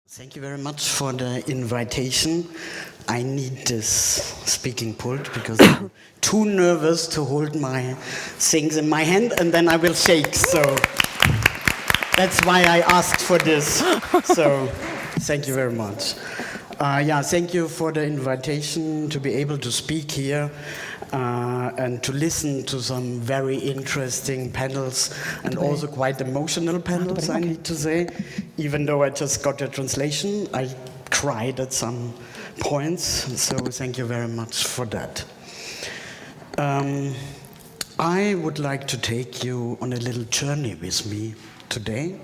Thank you very much for the invitation. I need this speaking pult because I'm too nervous to hold my things in my hand and then I will shake. So that's why I asked for this. So thank you very much. Thank you for the invitation to be able to speak here and to listen to some very interesting panels and also quite emotional panels, I need to say. Even though I just got a translation, I cried at some points, so thank you very much for that. I would like to take you on a little journey with me today.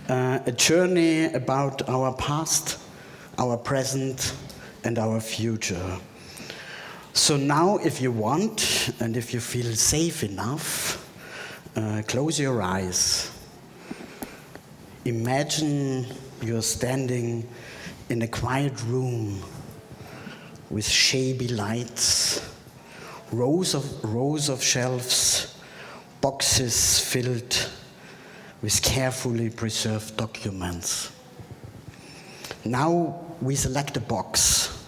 A journey about our past, our present, and our future. So now, if you want, and if you feel safe enough, close your eyes. Imagine you're standing in a quiet room with shabby lights, rows of shelves, boxes filled with carefully preserved documents. Now we select a box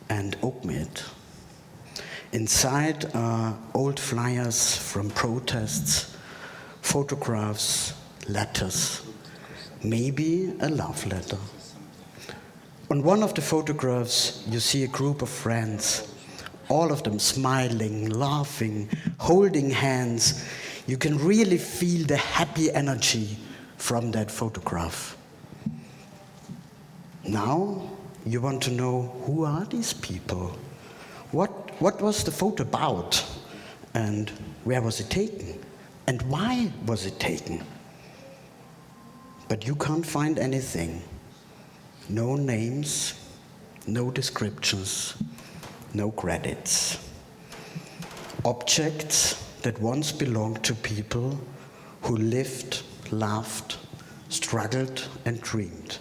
and open it. Inside are old flyers from protests, photographs, letters, maybe a love letter. On one of the photographs, you see a group of friends, all of them smiling, laughing, holding hands. You can really feel the happy energy from that photograph. Now, you want to know, who are these people? What was the photo about? And where was it taken? And why was it taken? But you can't find anything. No names, no descriptions, no credits. Objects that once belonged to people who lived, laughed, struggled, and dreamed.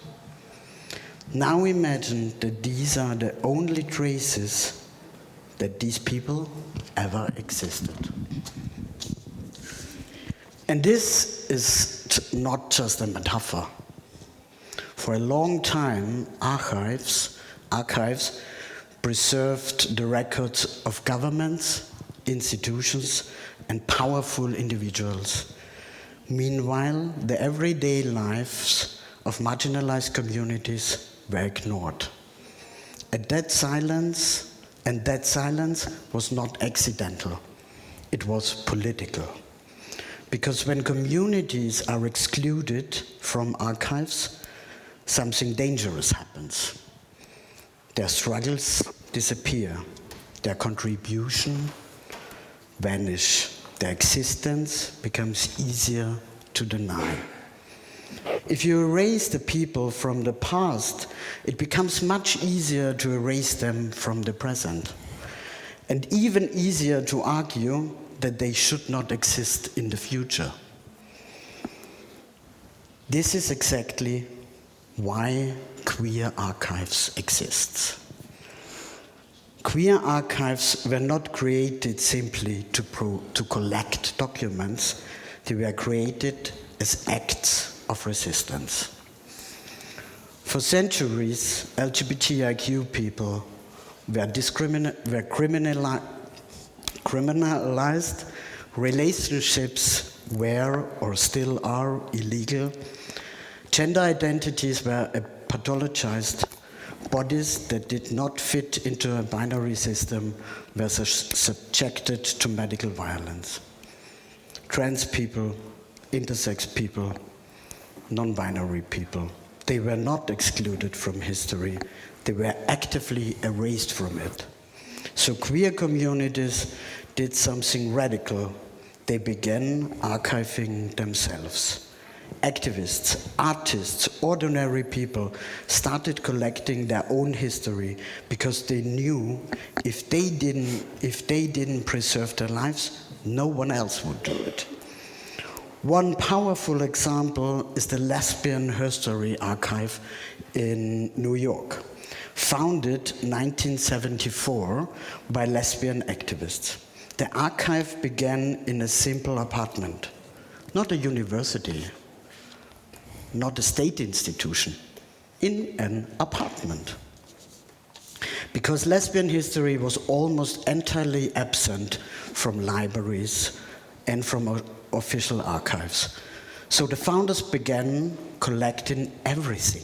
Now imagine that these are the only traces that these people ever existed. And this is not just a metaphor. For a long time, archives preserved the records of governments, institutions, and powerful individuals. Meanwhile, the everyday lives of marginalized communities were ignored. And that silence was not accidental. It was political. Because when communities are excluded from archives, something dangerous happens. Their struggles disappear. Their contribution vanish. Their existence becomes easier to deny. If you erase the people from the past, it becomes much easier to erase them from the present, and even easier to argue that they should not exist in the future. This is exactly why queer archives exist. Queer archives were not created simply to collect documents. They were created as acts of resistance. For centuries, LGBTIQ people were criminalized, relationships were or still are illegal, gender identities were pathologized, bodies that did not fit into a binary system were subjected to medical violence. Trans people, intersex people, non-binary people, they were not excluded from history, they were actively erased from it. So queer communities did something radical. They began archiving themselves. Activists, artists, ordinary people started collecting their own history because they knew if they didn't preserve their lives, no one else would do it. One powerful example is the Lesbian History Archive in New York, founded in 1974 by lesbian activists. The archive began in a simple apartment, not a university, not a state institution. in an apartment. Because lesbian history was almost entirely absent from libraries and from official archives. So the founders began collecting everything.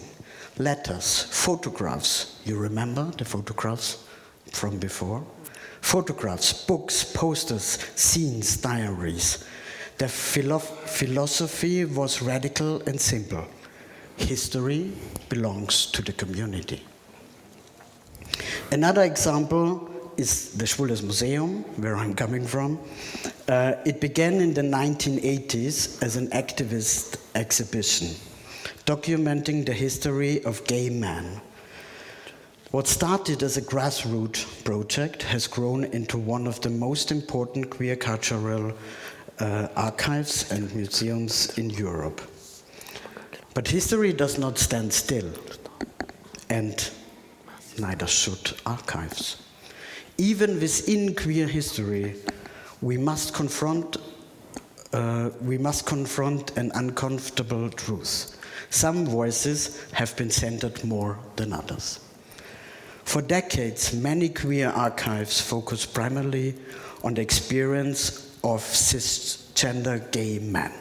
Letters, photographs. You remember the photographs from before? Photographs, books, posters, scenes, diaries. Their philosophy was radical and simple. History belongs to the community. Another example is the Schwules Museum, where I'm coming from. It began in the 1980s as an activist exhibition, documenting the history of gay men. What started as a grassroots project has grown into one of the most important queer cultural archives and museums in Europe. But history does not stand still, and neither should archives. Even within queer history, we must confront an uncomfortable truth. Some voices have been centered more than others. For decades, many queer archives focus primarily on the experience of cisgender gay men.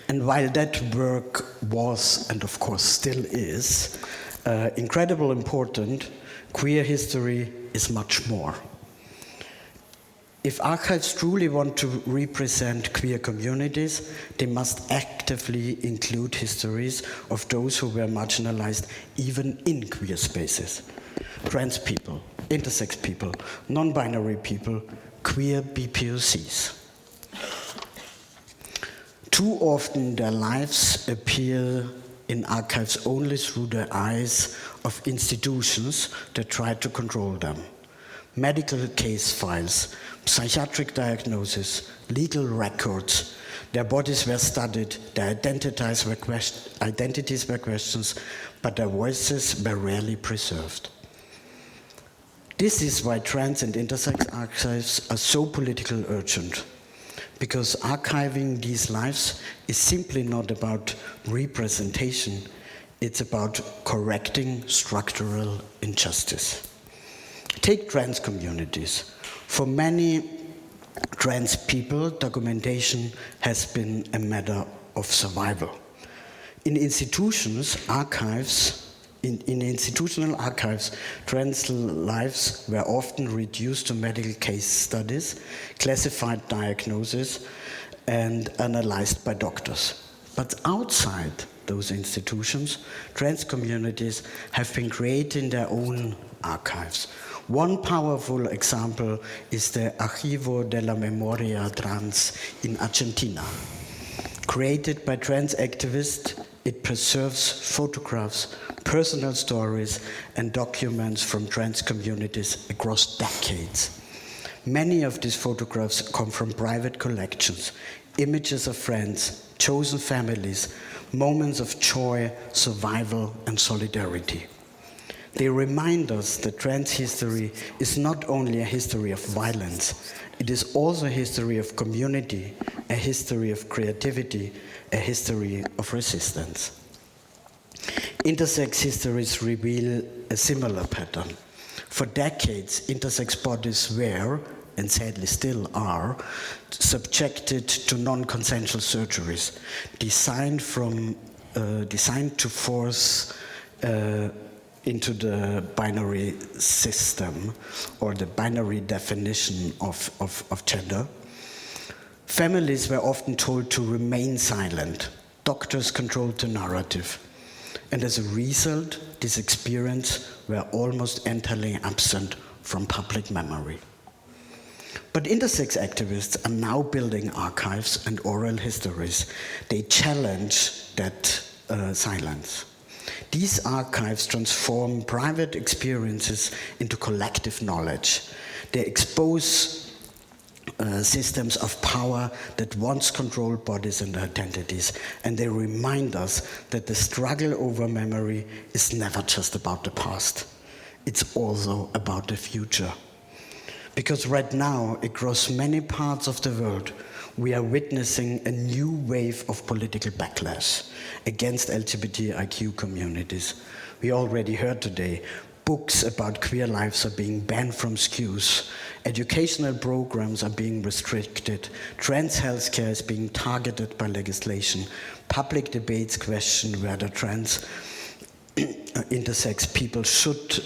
And while that work was, and of course still is, incredibly important, queer history is much more. If archives truly want to represent queer communities, they must actively include histories of those who were marginalized even in queer spaces. Trans people, intersex people, non-binary people, queer BPOCs. Too often their lives appear in archives only through the eyes of institutions that try to control them. Medical case files, psychiatric diagnosis, legal records. Their bodies were studied, their identities were questioned, but their voices were rarely preserved. This is why trans and intersex archives are so politically urgent, because archiving these lives is simply not about representation, it's about correcting structural injustice. Take trans communities. For many trans people, documentation has been a matter of survival. In institutional archives, trans lives were often reduced to medical case studies, classified diagnoses, and analyzed by doctors. But outside those institutions, trans communities have been creating their own archives. One powerful example is the Archivo de la Memoria Trans in Argentina. Created by trans activists, it preserves photographs, personal stories, and documents from trans communities across decades. Many of these photographs come from private collections, images of friends, chosen families, moments of joy, survival, and solidarity. They remind us that trans history is not only a history of violence, it is also a history of community, a history of creativity, a history of resistance. Intersex histories reveal a similar pattern. For decades, intersex bodies were, and sadly still are, subjected to non-consensual surgeries designed to force into the binary system or the binary definition of gender. Families were often told to remain silent. Doctors controlled the narrative. And as a result, this experience were almost entirely absent from public memory. But intersex activists are now building archives and oral histories. They challenge that silence. These archives transform private experiences into collective knowledge. They expose systems of power that once controlled bodies and identities, and they remind us that the struggle over memory is never just about the past. It's also about the future. Because right now, across many parts of the world, we are witnessing a new wave of political backlash against LGBTIQ communities. We already heard today, books about queer lives are being banned from schools, educational programs are being restricted, trans healthcare is being targeted by legislation, public debates question whether trans intersex people should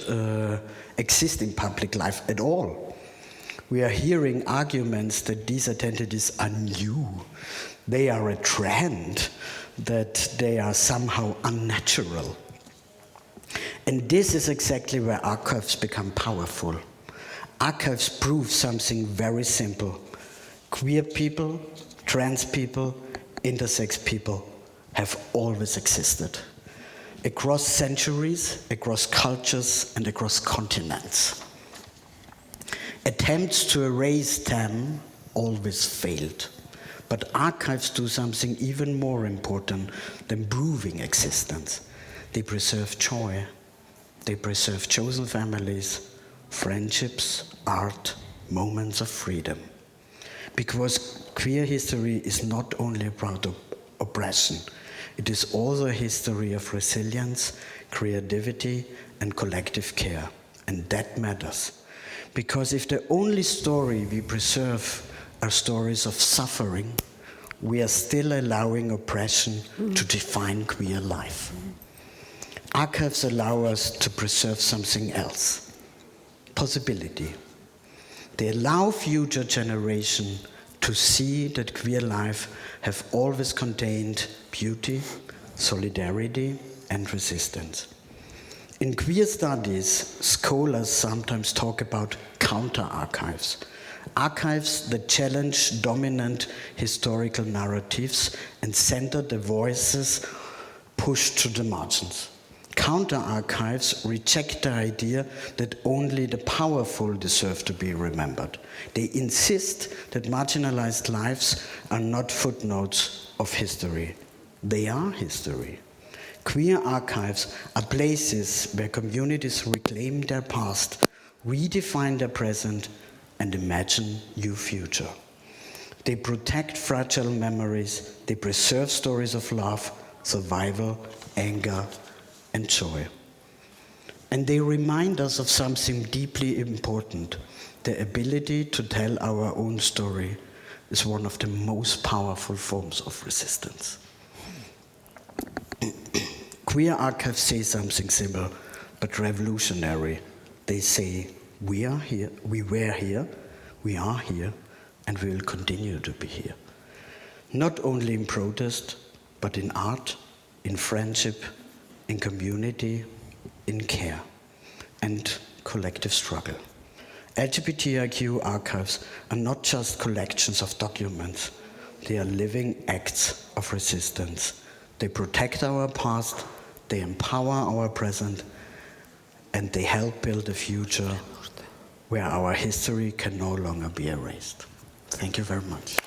exist in public life at all. We are hearing arguments that these identities are new, they are a trend, that they are somehow unnatural. And this is exactly where archives become powerful. Archives prove something very simple. Queer people, trans people, intersex people have always existed. Across centuries, across cultures, and across continents. Attempts to erase them always failed. But archives do something even more important than proving existence. They preserve joy. They preserve chosen families, friendships, art, moments of freedom. Because queer history is not only about oppression, it is also a history of resilience, creativity, and collective care. And that matters. Because if the only story we preserve are stories of suffering, we are still allowing oppression to define queer life. Archives allow us to preserve something else, possibility. They allow future generations to see that queer life have always contained beauty, solidarity, and resistance. In queer studies, scholars sometimes talk about counter-archives, archives that challenge dominant historical narratives and center the voices pushed to the margins. Counter-archives reject the idea that only the powerful deserve to be remembered. They insist that marginalized lives are not footnotes of history. They are history. Queer archives are places where communities reclaim their past, redefine their present, and imagine new future. They protect fragile memories, they preserve stories of love, survival, anger, and joy. And they remind us of something deeply important. The ability to tell our own story is one of the most powerful forms of resistance. Queer archives say something simple, but revolutionary. They say, we are here, we were here, we are here, and we will continue to be here. Not only in protest, but in art, in friendship, in community, in care, and collective struggle. LGBTIQ archives are not just collections of documents, they are living acts of resistance. They protect our past, they empower our present, and they help build a future where our history can no longer be erased. Thank you very much.